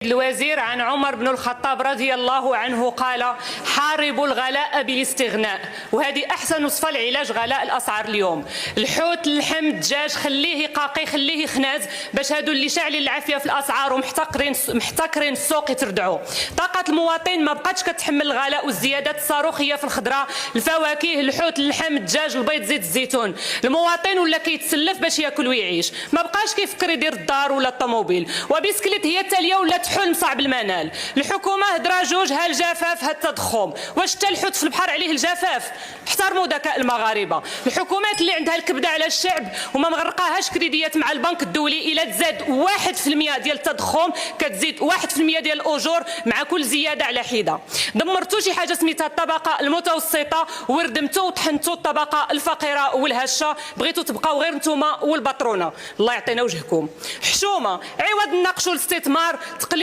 الوزير عن عمر بن الخطاب رضي الله عنه قال: حاربوا الغلاء بالاستغناء. وهذه احسن وصفه لعلاج غلاء الاسعار اليوم. الحوت، اللحم، الدجاج خليه يقاقي، خليه يخناز، باش هادو اللي شاعلين العافيه في الاسعار ومحتكرين السوق يتردعوا. طاقه المواطن ما بقاتش كتحمل الغلاء والزيادات الصاروخيه في الخضره، الفواكه، الحوت، اللحم، الدجاج، البيض، زيت الزيتون. المواطن ولا كيتسلف باش ياكل ويعيش، ما بقاش كيفكر يدير الدار ولا الطوموبيل، وبسكليت هي التاليه ولات حلم صعب المنال. الحكومه هضره جوج، ها الجفاف ها التضخم. واش حتى الحوت في البحر عليه الجفاف؟ احترموا ذكاء المغاربه. الحكومات اللي عندها الكبده على الشعب وما مغرقاهاش كريديات مع البنك الدولي، الا تزاد 1% ديال التضخم كتزيد 1% ديال الاجور مع كل زياده على حده. دمرتوا شي حاجه سميتها الطبقه المتوسطه، وردمتوا وطحنتوا الطبقه الفقيره والهشه. بغيتوا تبقاو غير نتوما والبطرونه. الله يعطينا وجهكم. حشومه، عوض نناقشوا الاستثمار، تقليل